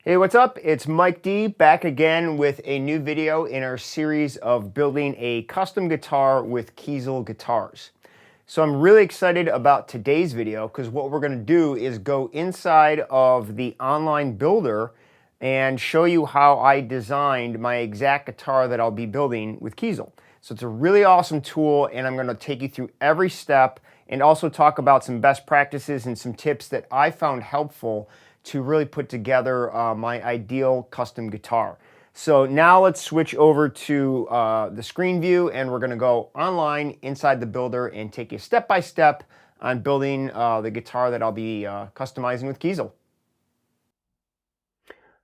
Hey, what's up? It's Mike D back again with a new video in our series of building a custom guitar with Kiesel guitars. So I'm really excited about today's video because what we're going to do is go inside of the online builder and show you how I designed my exact guitar that I'll be building with Kiesel. So it's a really awesome tool, and I'm going to take you through every step and also talk about some best practices and some tips that I found helpful to really put together my ideal custom guitar. So now let's switch over to the screen view, and we're going to go online inside the builder and take you step by step on building the guitar that I'll be customizing with Kiesel.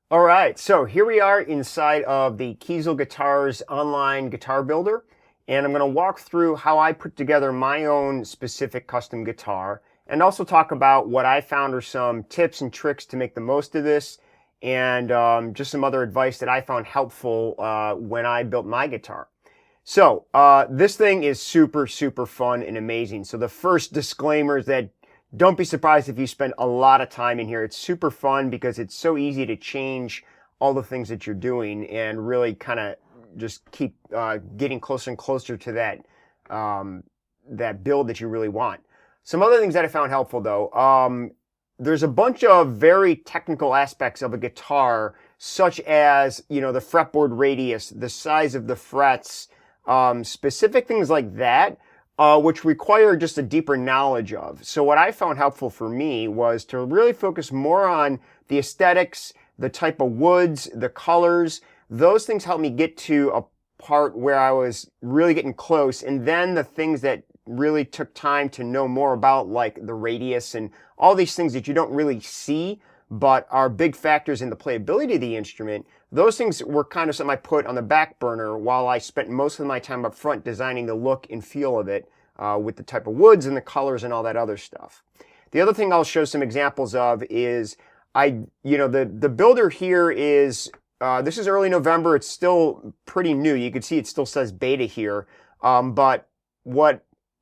All right, so here we are inside of the Kiesel Guitars online guitar builder, and I'm going to walk through how I put together my own specific custom guitar, and also talk about what I found are some tips and tricks to make the most of this, and just some other advice that I found helpful when I built my guitar. So this thing is super fun and amazing. So the first disclaimer is that don't be surprised if you spend a lot of time in here. It's super fun because it's so easy to change all the things that you're doing and really kind of just keep getting closer and closer to that that build that you really want. Some other things that I found helpful though, there's a bunch of very technical aspects of a guitar, such as, you know, the fretboard radius, the size of the frets, specific things like that, which require just a deeper knowledge of. So what I found helpful for me was to really focus more on the aesthetics, the type of woods, the colors. Those things helped me get to a part where I was really getting close, and then the things that really took time to know more about, like the radius and all these things that you don't really see but are big factors in the playability of the instrument. Those things were kind of something I put on the back burner while I spent most of my time up front designing the look and feel of it with the type of woods and the colors and all that other stuff. The other thing I'll show some examples of is the builder here is this is early November. It's still pretty new. You can see it still says beta here, but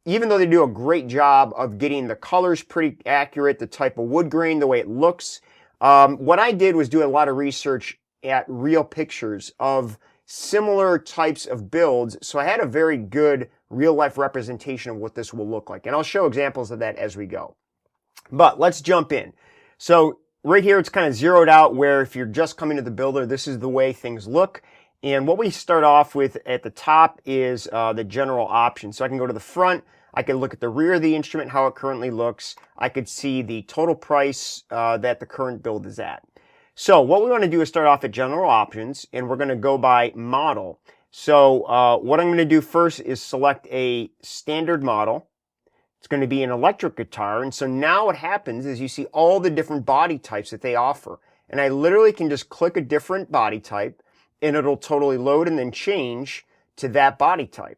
even though they do a great job of getting the colors pretty accurate, the type of wood grain, the way it looks, what I did was do a lot of research at real pictures of similar types of builds. So I had a very good real life representation of what this will look like. And I'll show examples of that as we go. But let's jump in. So right here, it's kind of zeroed out where if you're just coming to the builder, this is the way things look. And what we start off with at the top is the general options. So I can go to the front. I can look at the rear of the instrument, how it currently looks. I could see the total price that the current build is at. So what we want to do is start off at general options, and we're going to go by model. So what I'm going to do first is select a standard model. It's going to be an electric guitar. And so now what happens is you see all the different body types that they offer. And I literally can just click a different body type, and it'll totally load and then change to that body type.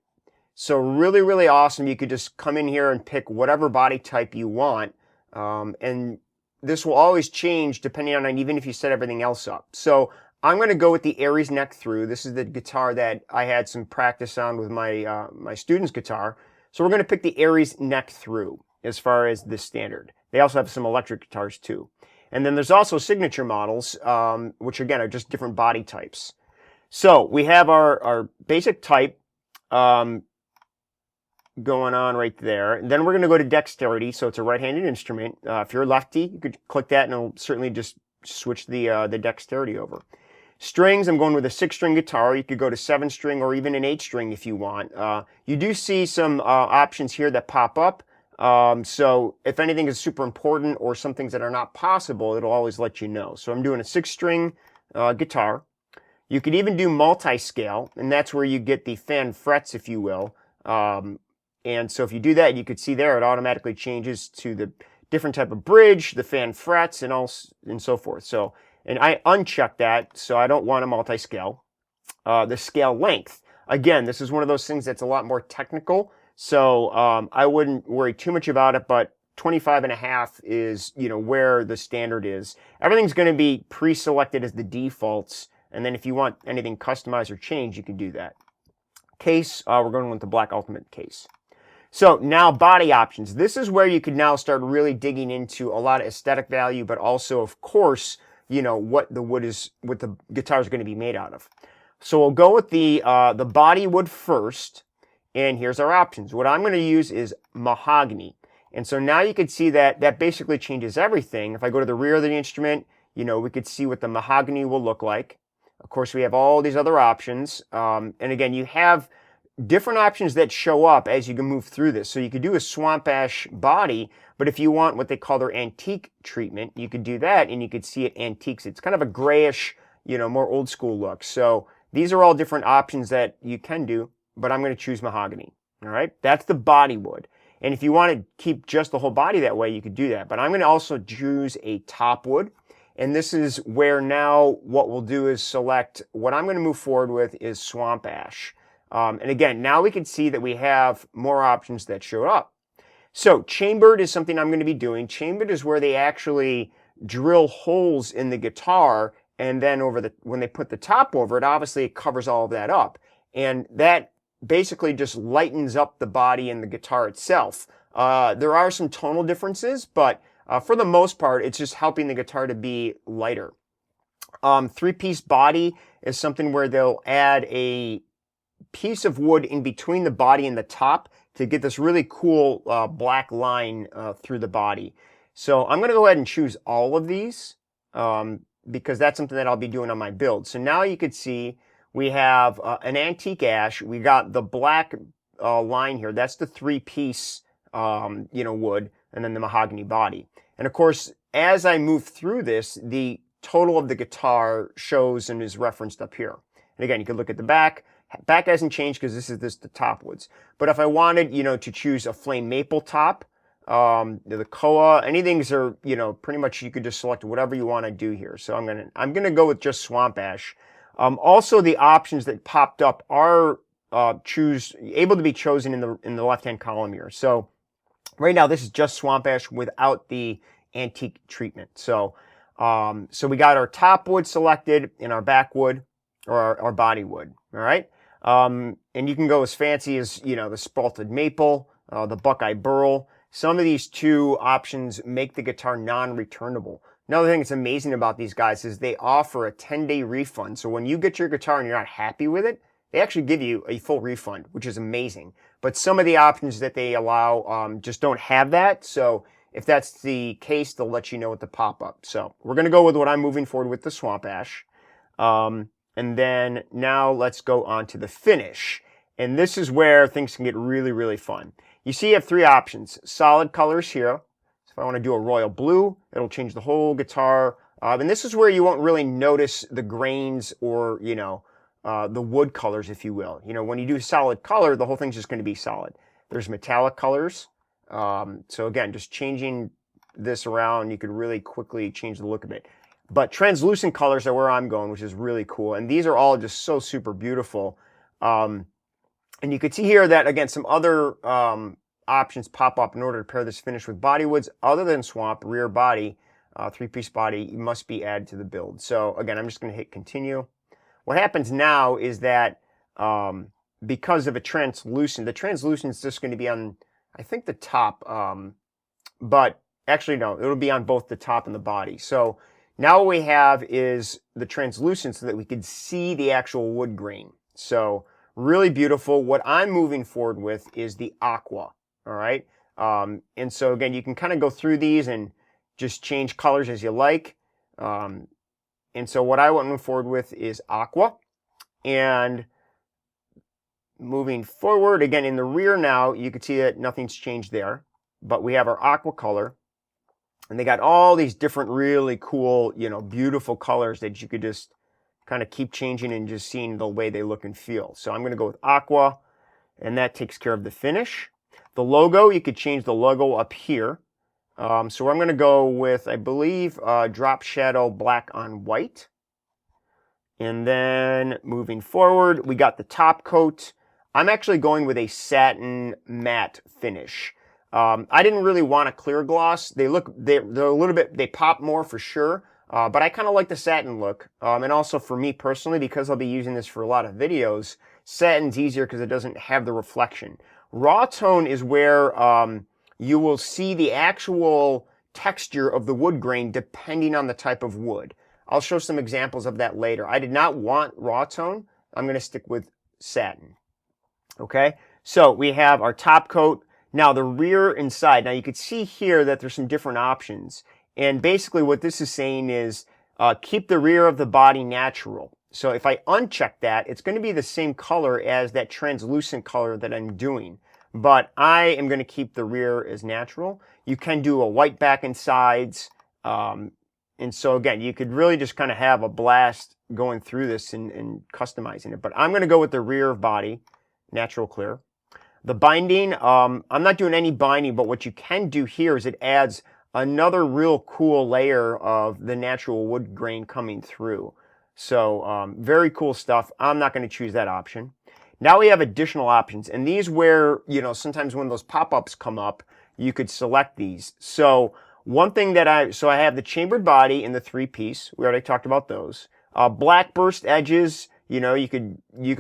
So really awesome. You could just come in here and pick whatever body type you want. And this will always change depending on even if you set everything else up. So I'm going to go with the Aries neck through. This is the guitar that I had some practice on with my my student's guitar. So we're going to pick the Aries neck through as far as the standard. They also have some electric guitars too. And then there's also signature models, which again are just different body types. So we have our basic type going on right there. And then we're going to go to dexterity. So it's a right-handed instrument. If you're a lefty, you could click that and it'll certainly just switch the dexterity over. Strings, I'm going with a 6-string guitar. You could go to 7-string or even an 8-string if you want. You do see some options here that pop up. So if anything is super important or some things that are not possible, it'll always let you know. So I'm doing a 6-string guitar. You could even do multi-scale, and that's where you get the fan frets, if you will. And so if you do that, you could see there it automatically changes to the different type of bridge, the fan frets, and so forth. So, and I unchecked that, so I don't want a multi-scale. The scale length, again, this is one of those things that's a lot more technical. So I wouldn't worry too much about it, but 25.5 is, you know, where the standard is. Everything's going to be pre-selected as the defaults, and then if you want anything customized or changed, you can do that. Case, we're going with the Black Ultimate case. So now body options. This is where you can now start really digging into a lot of aesthetic value, but also, of course, you know, what the guitar is going to be made out of. So we'll go with the body wood first, and here's our options. What I'm going to use is mahogany. And so now you can see that basically changes everything. If I go to the rear of the instrument, you know, we could see what the mahogany will look like. Of course, we have all these other options. And again, you have different options that show up as you can move through this. So you could do a swamp ash body, but if you want what they call their antique treatment, you could do that and you could see it antiques. It's kind of a grayish, you know, more old school look. So these are all different options that you can do, but I'm going to choose mahogany. All right, that's the body wood. And if you want to keep just the whole body that way, you could do that. But I'm going to also choose a top wood. And this is where now what we'll do is select what I'm going to move forward with is swamp ash. And again, now we can see that we have more options that show up. So chambered is something I'm going to be doing. Chambered is where they actually drill holes in the guitar, and then when they put the top over it, obviously it covers all of that up. And that basically just lightens up the body and the guitar itself. There are some tonal differences, but for the most part, it's just helping the guitar to be lighter. Three-piece body is something where they'll add a piece of wood in between the body and the top to get this really cool black line through the body. So I'm going to go ahead and choose all of these because that's something that I'll be doing on my build. So now you can see we have an antique ash. We got the black line here. That's the three-piece you know, wood, and then the mahogany body. And of course, as I move through this, the total of the guitar shows and is referenced up here. And again, you can look at the back. Back hasn't changed because this is the top woods. But if I wanted, you know, to choose a flame maple top, the koa, anything's are, you know, pretty much you could just select whatever you want to do here. So I'm gonna go with just swamp ash. Also, the options that popped up are able to be chosen in the left-hand column here. So right now this is just swamp ash without the antique treatment. So so we got our top wood selected and our back wood or our body wood. All right. And you can go as fancy as, you know, the spalted maple, the buckeye burl. Some of these two options make the guitar non-returnable. Another thing that's amazing about these guys is they offer a 10-day refund. So when you get your guitar and you're not happy with it, they actually give you a full refund, which is amazing. But some of the options that they allow just don't have that. So if that's the case, they'll let you know at the pop-up. So we're going to go with what I'm moving forward with, the swamp ash. And then now let's go on to the finish. And this is where things can get really, really fun. You see you have three options. Solid colors here. So if I want to do a royal blue, it'll change the whole guitar. And this is where you won't really notice the grains or, you know, the wood colors, if you will. You know, when you do solid color, the whole thing's just going to be solid. There's metallic colors. So again, just changing this around, you could really quickly change the look of it. But translucent colors are where I'm going, which is really cool. And these are all just so super beautiful. And you can see here that, again, some other options pop up in order to pair this finish with body woods. Other than swamp, rear body, three-piece body must be added to the build. So again, I'm just going to hit continue. What happens now is that because of the translucent is just going to be on, I think, the top. But actually, no, it'll be on both the top and the body. So now what we have is the translucent so that we can see the actual wood grain. So really beautiful. What I'm moving forward with is the aqua. All right. And so again, you can kind of go through these and just change colors as you like. And so what I want to move forward with is aqua. And moving forward, again, in the rear now, you can see that nothing's changed there. But we have our aqua color. And they got all these different really cool, you know, beautiful colors that you could just kind of keep changing and just seeing the way they look and feel. So I'm going to go with aqua, and that takes care of the finish. The logo, you could change the logo up here. So I'm going to go with, I believe, drop shadow black on white. And then moving forward, we got the top coat. I'm actually going with a satin matte finish. I didn't really want a clear gloss. They're a little bit, they pop more for sure. But I kind of like the satin look. And also for me personally, because I'll be using this for a lot of videos, satin's easier because it doesn't have the reflection. Raw tone is where you will see the actual texture of the wood grain depending on the type of wood. I'll show some examples of that later. I did not want raw tone. I'm going to stick with satin. Okay, so we have our top coat. Now the rear and side. Now you can see here that there's some different options. And basically what this is saying is keep the rear of the body natural. So if I uncheck that, it's going to be the same color as that translucent color that I'm doing. But I am going to keep the rear as natural. You can do a white back and sides. And so again, you could really just kind of have a blast going through this and customizing it. But I'm going to go with the rear of body, natural clear. The binding, I'm not doing any binding, but what you can do here is it adds another real cool layer of the natural wood grain coming through. So very cool stuff. I'm not going to choose that option. Now we have additional options, and these where, you know, sometimes when those pop-ups come up, you could select these. So one thing that I have the chambered body and the 3-piece. We already talked about those. Black burst edges. You know, you could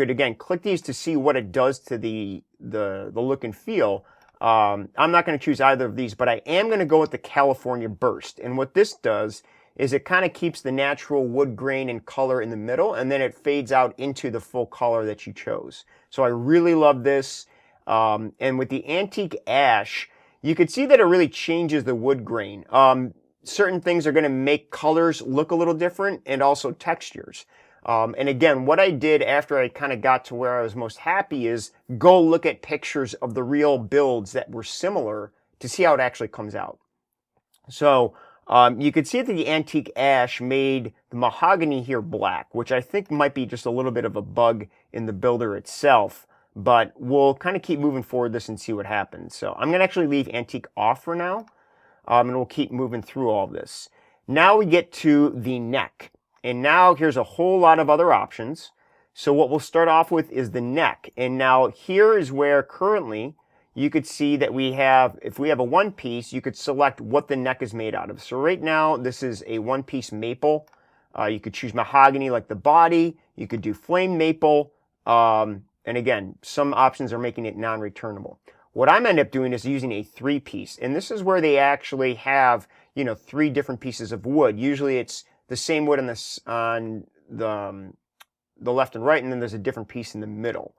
again click these to see what it does to the look and feel. I'm not going to choose either of these, but I am going to go with the California burst. And what this does is it kind of keeps the natural wood grain and color in the middle, and then it fades out into the full color that you chose. So I really love this. And with the antique ash, you can see that it really changes the wood grain. Certain things are going to make colors look a little different, and also textures. And again, what I did after I kind of got to where I was most happy is go look at pictures of the real builds that were similar to see how it actually comes out. So you could see that the antique ash made the mahogany here black, which I think might be just a little bit of a bug in the builder itself, but we'll kind of keep moving forward this and see what happens. So I'm going to actually leave antique off for now, and we'll keep moving through all of this. Now we get to the neck. And now here's a whole lot of other options. So what we'll start off with is the neck. And now here is where currently you could see that we have, if we have a 1-piece, you could select what the neck is made out of. So right now, this is a 1-piece maple. You could choose mahogany like the body. You could do flame maple. And again, some options are making it non-returnable. What I'm end up doing is using a 3-piece. And this is where they actually have, you know, 3 different pieces of wood. Usually it's the same wood on the left and right, and then there's a different piece in the middle.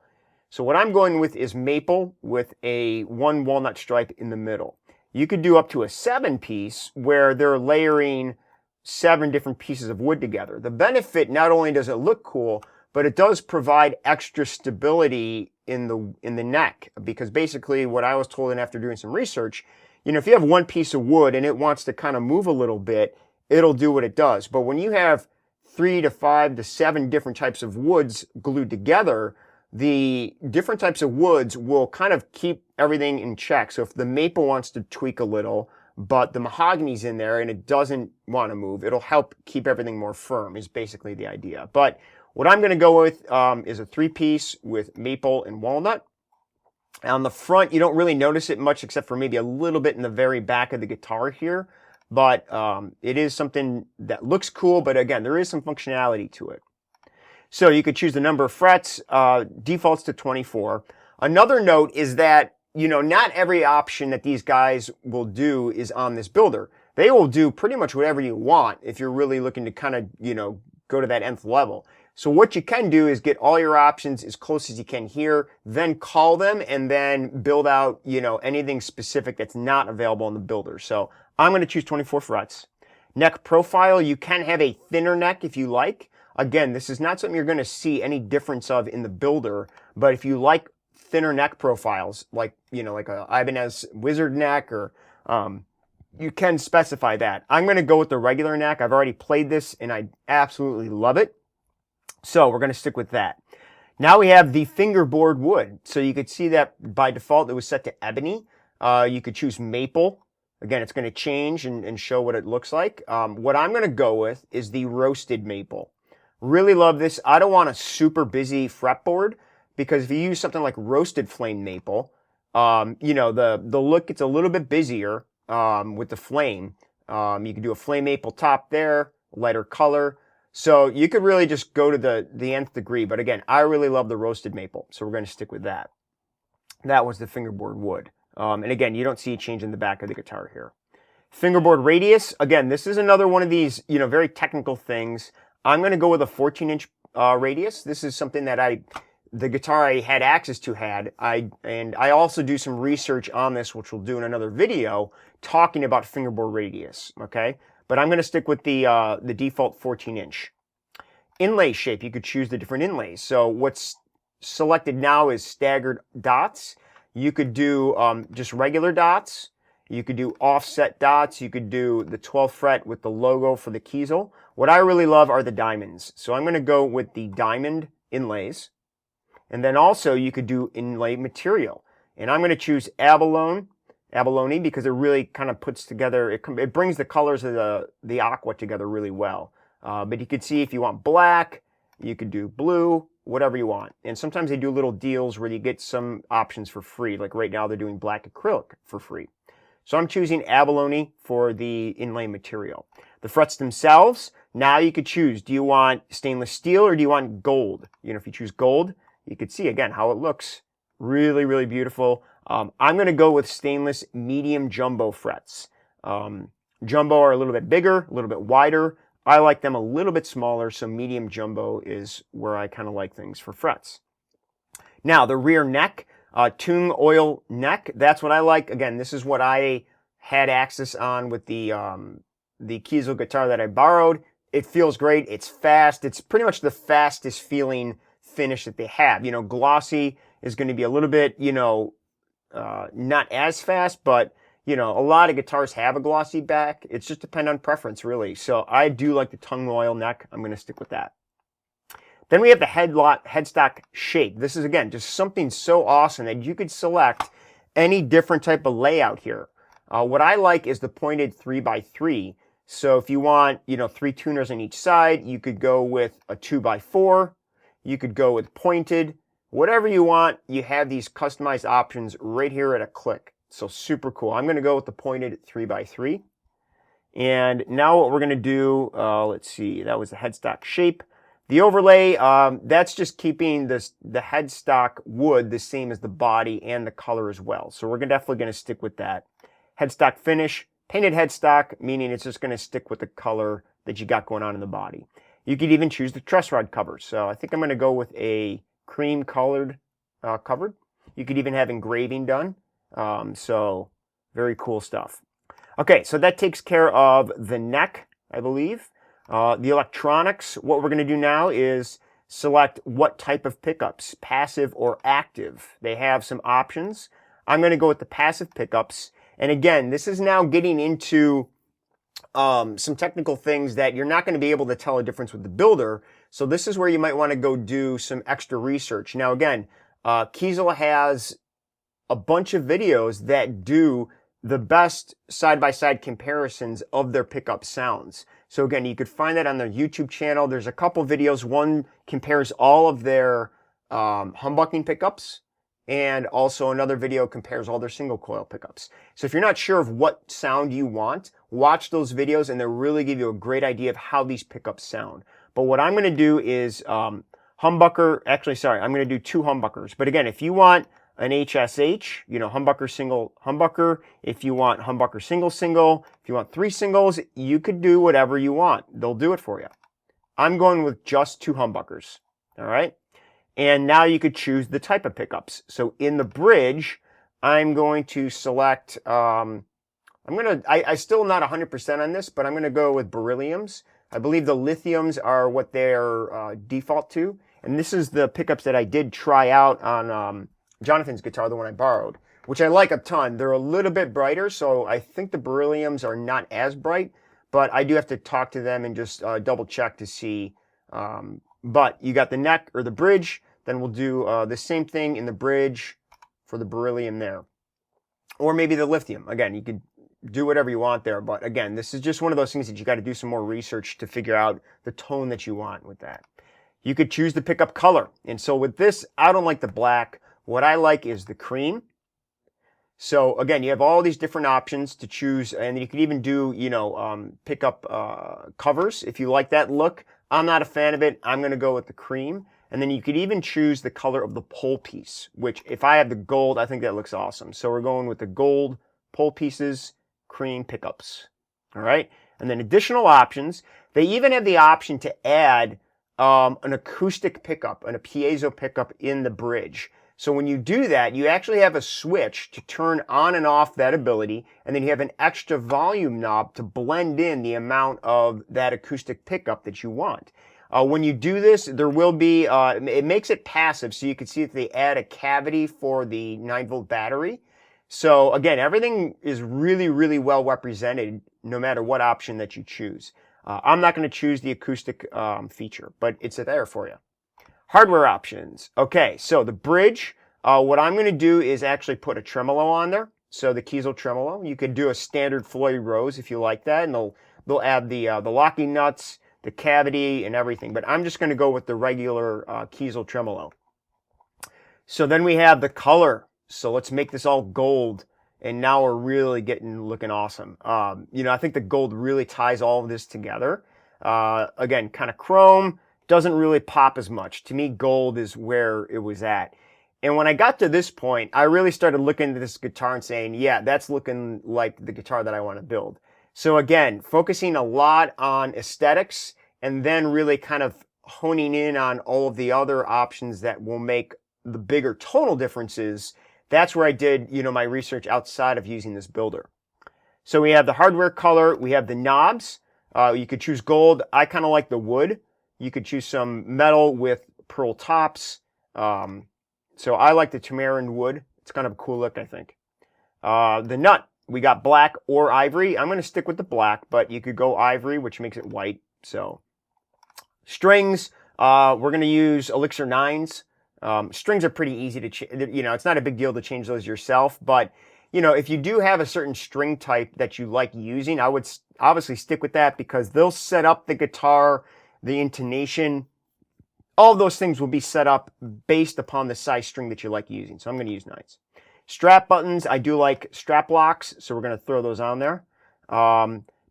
So what I'm going with is maple with a 1 walnut stripe in the middle. You could do up to a 7-piece where they're layering 7 different pieces of wood together. The benefit, not only does it look cool, but it does provide extra stability in the neck, because basically what I was told, and after doing some research, you know, if you have 1 piece of wood and it wants to kind of move a little bit, it'll do what it does. But when you have 3 to 5 to 7 different types of woods glued together, the different types of woods will kind of keep everything in check. So if the maple wants to tweak a little, but the mahogany's in there and it doesn't want to move, it'll help keep everything more firm, is basically the idea. But what I'm going to go with is a 3-piece with maple and walnut. On the front, you don't really notice it much except for maybe a little bit in the very back of the guitar here. But it is something that looks cool, but again, there is some functionality to it. So you could choose the number of frets, defaults to 24. Another note is that, you know, not every option that these guys will do is on this builder. They will do pretty much whatever you want if you're really looking to kind of, you know, go to that nth level. So what you can do is get all your options as close as you can here, then call them, and then build out, you know, anything specific that's not available in the builder. So I'm going to choose 24 frets. Neck profile, you can have a thinner neck if you like. Again, this is not something you're going to see any difference of in the builder, but if you like thinner neck profiles, like, you know, like a Ibanez wizard neck, or you can specify that. I'm going to go with the regular neck. I've already played this and I absolutely love it. So we're going to stick with that. Now we have the fingerboard wood. So you could see that by default it was set to ebony. You could choose maple. Again, it's going to change and show what it looks like. What I'm going to go with is the roasted maple. Really love this. I don't want a super busy fretboard, because if you use something like roasted flame maple, you know, the look gets a little bit busier with the flame. You can do a flame maple top there, lighter color. So you could really just go to the nth degree. But again, I really love the roasted maple, so we're going to stick with that. That was the fingerboard wood. And again, you don't see a change in the back of the guitar here. Fingerboard radius, again, this is another one of these, very technical things. I'm going to go with a 14-inch radius. This is something that the guitar I had access to and I also do some research on this, which we'll do in another video, talking about fingerboard radius, okay? But I'm going to stick with the default 14-inch. Inlay shape, you could choose the different inlays. So what's selected now is staggered dots. You could do just regular dots. You could do offset dots. You could do the 12th fret with the logo for the Kiesel. What I really love are the diamonds. So I'm going to go with the diamond inlays. And then also you could do inlay material. And I'm going to choose abalone because it really kind of puts together, it brings the colors of the aqua together really well. But you could see if you want black, you could do blue, whatever you want. And sometimes they do little deals where you get some options for free. Like right now they're doing black acrylic for free. So I'm choosing abalone for the inlay material. The frets themselves, now you could choose, do you want stainless steel or do you want gold? If you choose gold, you could see again how it looks. Really, really beautiful. I'm going to go with stainless medium jumbo frets. Jumbo are a little bit bigger, a little bit wider. I like them a little bit smaller, so medium jumbo is where I kind of like things for frets. Now, the rear neck, tung oil neck, that's what I like. Again, this is what I had access on with the Kiesel guitar that I borrowed. It feels great. It's fast. It's pretty much the fastest feeling finish that they have. Glossy is going to be a little bit, not as fast, but a lot of guitars have a glossy back. It's just depend on preference, really. So I do like the tung oil neck. I'm going to stick with that. Then we have the headstock shape. This is, again, just something so awesome that you could select any different type of layout here. What I like is the pointed 3x3. So if you want, 3 tuners on each side, you could go with a 2x4. You could go with pointed. Whatever you want, you have these customized options right here at a click. So super cool. I'm going to go with the pointed 3x3. And now what we're going to do, let's see, that was the headstock shape. The overlay, that's just keeping the headstock wood the same as the body and the color as well. So we're definitely going to stick with that. Headstock finish, painted headstock, meaning it's just going to stick with the color that you got going on in the body. You could even choose the truss rod cover. So I think I'm going to go with a cream colored covered. You could even have engraving done. So very cool stuff. Okay, so that takes care of the neck, I believe. The electronics, what we're going to do now is select what type of pickups, passive or active. They have some options. I'm going to go with the passive pickups. And again, this is now getting into some technical things that you're not going to be able to tell a difference with the builder. So this is where you might want to go do some extra research. Now again, Kiesel has a bunch of videos that do the best side-by-side comparisons of their pickup sounds. So again, you could find that on their YouTube channel. There's a couple videos. One compares all of their humbucking pickups, and also another video compares all their single coil pickups. So if you're not sure of what sound you want, watch those videos and they'll really give you a great idea of how these pickups sound. But what I'm going to do is humbucker, actually, sorry, I'm going to do 2 humbuckers. But again, if you want an HSH, humbucker, single, humbucker. If you want humbucker, single, single. If you want 3 singles, you could do whatever you want. They'll do it for you. I'm going with just 2 humbuckers. All right. And now you could choose the type of pickups. So in the bridge, I'm going to select, I still not 100% on this, but I'm going to go with berylliums. I believe the lithiums are what they're default to. And this is the pickups that I did try out on Jonathan's guitar, the one I borrowed, which I like a ton. They're a little bit brighter, so I think the berylliums are not as bright, but I do have to talk to them and just double check to see. But you got the neck or the bridge, then we'll do the same thing in the bridge for the beryllium there. Or maybe the lithium. Again, you could do whatever you want there, but again, this is just one of those things that you got to do some more research to figure out the tone that you want with that. You could choose the pickup color. And so with this, I don't like the black. What I like is the cream. So again, you have all these different options to choose, and you could even do, pickup covers if you like that look. I'm not a fan of it. I'm going to go with the cream. And then you could even choose the color of the pole piece, which if I have the gold, I think that looks awesome. So we're going with the gold pole pieces, cream pickups. All right. And then additional options. They even have the option to add an acoustic pickup and a piezo pickup in the bridge. So when you do that, you actually have a switch to turn on and off that ability, and then you have an extra volume knob to blend in the amount of that acoustic pickup that you want. When you do this, there will be, it makes it passive, so you can see that they add a cavity for the 9-volt battery. So again, everything is really, really well represented no matter what option that you choose. I'm not going to choose the acoustic feature, but it's there for you. Hardware options. Okay, so the bridge, what I'm going to do is actually put a tremolo on there. So the Kiesel tremolo. You could do a standard Floyd Rose if you like that, and they'll add the locking nuts, the cavity, and everything. But I'm just going to go with the regular Kiesel tremolo. So then we have the color. So let's make this all gold. And now we're really looking awesome. I think the gold really ties all of this together. Again, kind of chrome. Doesn't really pop as much. To me, gold is where it was at. And when I got to this point, I really started looking at this guitar and saying, yeah, that's looking like the guitar that I want to build. So again, focusing a lot on aesthetics and then really kind of honing in on all of the other options that will make the bigger tonal differences. That's where I did, my research outside of using this builder. So we have the hardware color. We have the knobs. You could choose gold. I kind of like the wood. You could choose some metal with pearl tops. So I like the tamarin wood. It's kind of a cool look, I think. The nut, we got black or ivory. I'm going to stick with the black, but you could go ivory, which makes it white. So strings, we're going to use Elixir 9s. Strings are pretty easy to change. It's not a big deal to change those yourself, but if you do have a certain string type that you like using, I would obviously stick with that because they'll set up the guitar, the intonation, all of those things will be set up based upon the size string that you like using. So I'm going to use 9s. Strap buttons, I do like strap locks, so we're going to throw those on there.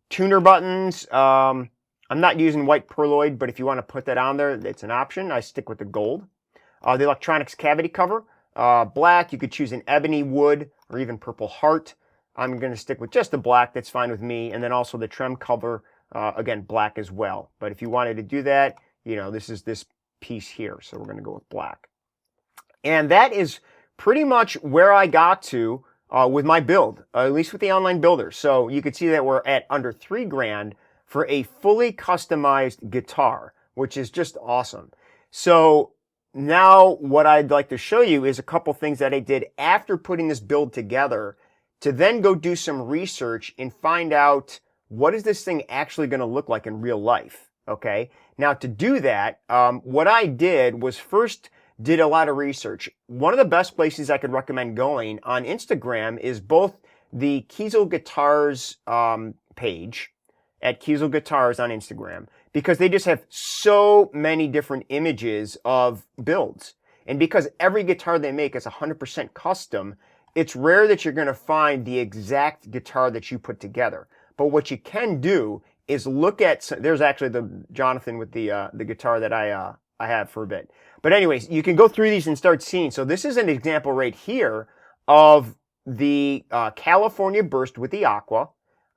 Tuner buttons, I'm not using white perloid, but if you want to put that on there, it's an option. I stick with the gold. The electronics cavity cover, black, you could choose an ebony wood or even purple heart. I'm going to stick with just the black, that's fine with me. And then also the trem cover, again, black as well. But if you wanted to do that, this is this piece here. So we're going to go with black. And that is pretty much where I got to with my build, at least with the online builder. So you can see that we're at under $3,000 for a fully customized guitar, which is just awesome. So now what I'd like to show you is a couple things that I did after putting this build together to then go do some research and find out what is this thing actually going to look like in real life, okay? Now to do that, what I did was first did a lot of research. One of the best places I could recommend going on Instagram is both the Kiesel Guitars page at Kiesel Guitars on Instagram, because they just have so many different images of builds. And because every guitar they make is 100% custom, it's rare that you're going to find the exact guitar that you put together. But what you can do is look at, there's actually the Jonathan with the guitar that I have for a bit. But anyways, you can go through these and start seeing. So this is an example right here of the California Burst with the Aqua.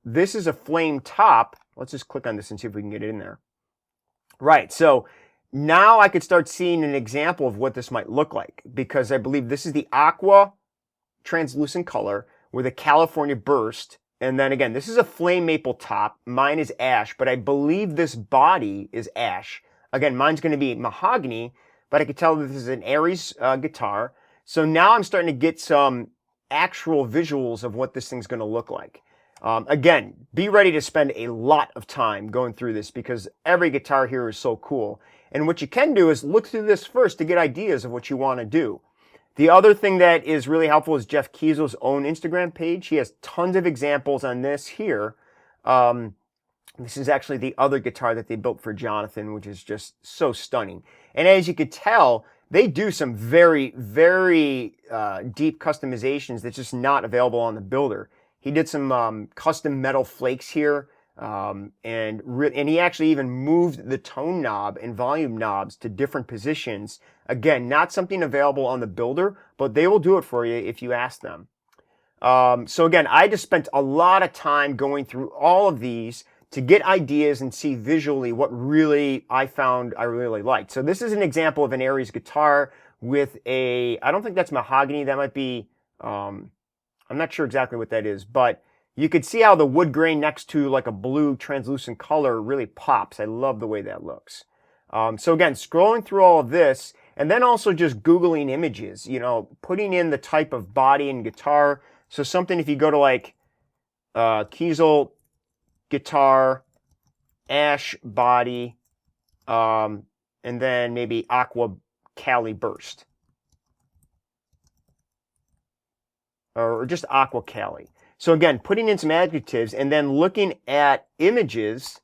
This is a flame top. Let's just click on this and see if we can get it in there. Right, so now I could start seeing an example of what this might look like, because I believe this is the Aqua translucent color with a California Burst. And then again, this is a flame maple top. Mine is ash, but I believe this body is ash. Again, mine's going to be mahogany, but I could tell that this is an Aries guitar. So now I'm starting to get some actual visuals of what this thing's going to look like. Again, be ready to spend a lot of time going through this because every guitar here is so cool. And what you can do is look through this first to get ideas of what you want to do. The other thing that is really helpful is Jeff Kiesel's own Instagram page. He has tons of examples on this here. This is actually the other guitar that they built for Jonathan, which is just so stunning. And as you could tell, they do some very, very deep customizations that's just not available on the builder. He did some custom metal flakes here, and he actually even moved the tone knob and volume knobs to different positions. Again, not something available on the builder, but they will do it for you if you ask them. So again, I just spent a lot of time going through all of these to get ideas and see visually what really I found I really liked. So this is an example of an Aries guitar with a, I don't think that's mahogany, that might be, I'm not sure exactly what that is, but you could see how the wood grain next to like a blue translucent color really pops. I love the way that looks. So again, scrolling through all of this, and then also just Googling images, you know, putting in the type of body and guitar. So something, if you go to like Kiesel guitar, ash body, and then maybe aqua Cali burst, or just aqua Cali. So again, putting in some adjectives and then looking at images.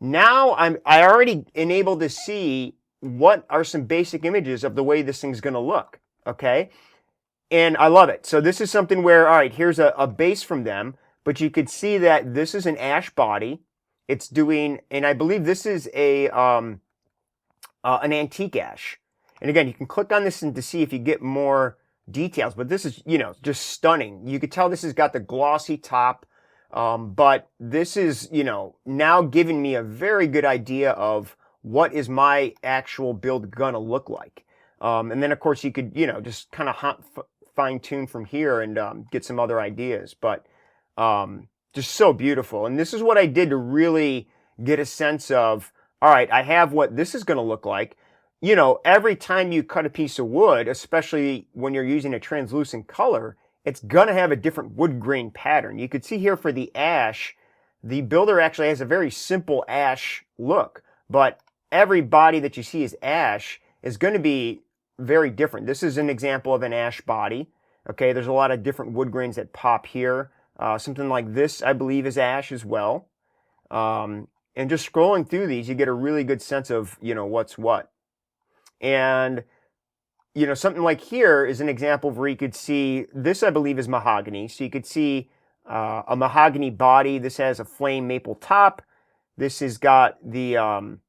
Now I already enabled to see what are some basic images of the way this thing's going to look. Okay. And I love it. So this is something where, all right, here's a base from them, but you could see that this is an ash body. It's doing, and I believe this is a an antique ash. And again, you can click on this and to see if you get more details, but this is, you know, just stunning. You could tell this has got the glossy top, but this is, you know, now giving me a very good idea of what is my actual build gonna look like. And then of course you could, you know, just kind of fine tune from here and get some other ideas, but just so beautiful. And this is what I did to really get a sense of, all right, I have what this is going to look like. You know, every time you cut a piece of wood, especially when you're using a translucent color, it's going to have a different wood grain pattern. You could see here for the ash, the builder actually has a very simple ash look, but every body that you see is ash is going to be very different. This is an example of an ash body. Okay, there's a lot of different wood grains that pop here. Something like this, I believe, is ash as well. And just scrolling through these, you get a really good sense of, you know, what's what. And, you know, something like here is an example where you could see, this I believe is mahogany. So you could see a mahogany body. This has a flame maple top. This has got the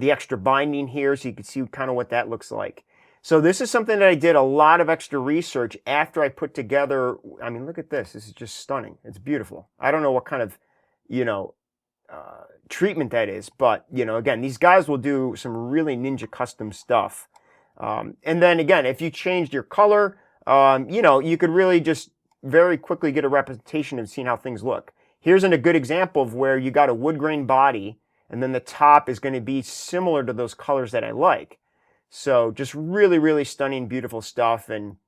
extra binding here, so you can see kind of what that looks like. So this is something that I did a lot of extra research after I put together. I mean, look at this. This is just stunning. It's beautiful. I don't know what kind of, you know, treatment that is, but, you know, again, these guys will do some really ninja custom stuff. And then again, if you changed your color, you know, you could really just very quickly get a representation of seeing how things look. Here's a good example of where you got a wood grain body, and then the top is going to be similar to those colors that I like. So just really, really stunning, beautiful stuff. And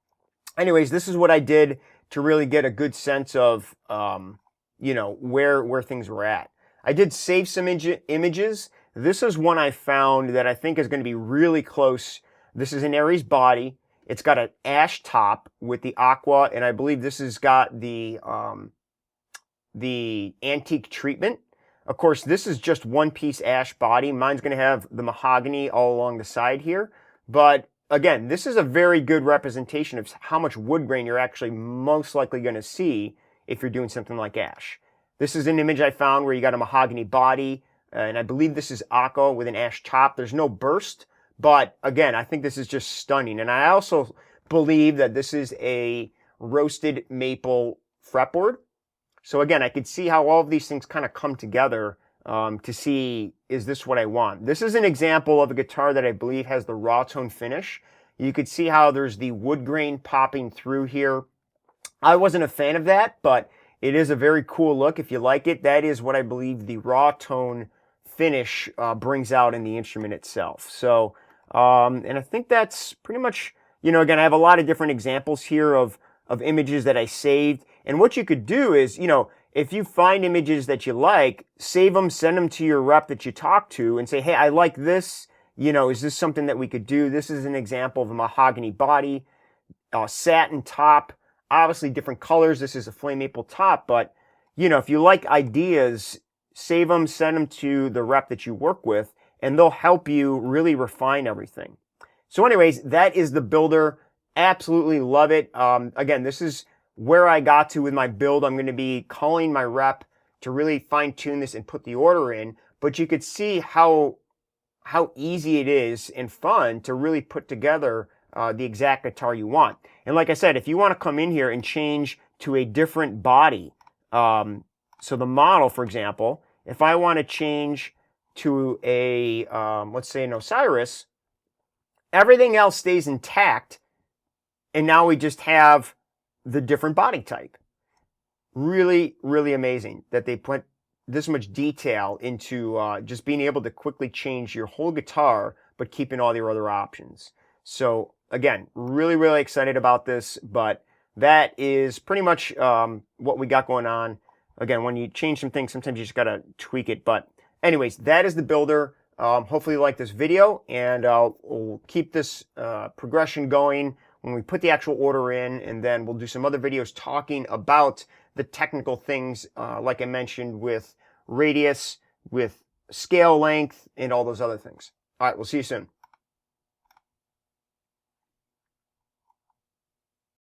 anyways, this is what I did to really get a good sense of, you know, where things were at. I did save some images. This is one I found that I think is going to be really close. This is an Aries body. It's got an ash top with the aqua, and I believe this has got the antique treatment. Of course, this is just one piece ash body. Mine's going to have the mahogany all along the side here. But again, this is a very good representation of how much wood grain you're actually most likely going to see if you're doing something like ash. This is an image I found where you got a mahogany body, and I believe this is aqua with an ash top. There's no burst, but again, I think this is just stunning. And I also believe that this is a roasted maple fretboard. So again, I could see how all of these things kind of come together to see, is this what I want? This is an example of a guitar that I believe has the raw tone finish. You could see how there's the wood grain popping through here. I wasn't a fan of that, but it is a very cool look. If you like it, that is what I believe the raw tone finish brings out in the instrument itself. So, and I think that's pretty much, you know, again, I have a lot of different examples here of images that I saved. And what you could do is, you know, if you find images that you like, save them, send them to your rep that you talk to and say, hey, I like this. You know, is this something that we could do? This is an example of a mahogany body, satin top, obviously different colors. This is a flame maple top, but, you know, if you like ideas, save them, send them to the rep that you work with, and they'll help you really refine everything. So anyways, that is the builder. Absolutely love it. Again, this is where I got to with my build. I'm going to be calling my rep to really fine tune this and put the order in, but you could see how easy it is and fun to really put together the exact guitar you want. And like I said, if you want to come in here and change to a different body. So the model, for example, if I want to change to a, let's say an Osiris, everything else stays intact, and now we just have the different body type. Really, really amazing that they put this much detail into just being able to quickly change your whole guitar, but keeping all your other options. So again, really, really excited about this, but that is pretty much what we got going on. Again, when you change some things, sometimes you just got to tweak it. But anyways, that is the builder. Hopefully you like this video, and we'll keep this progression going when we put the actual order in, and then we'll do some other videos talking about the technical things, like I mentioned, with radius, with scale length, and all those other things. All right, we'll see you soon.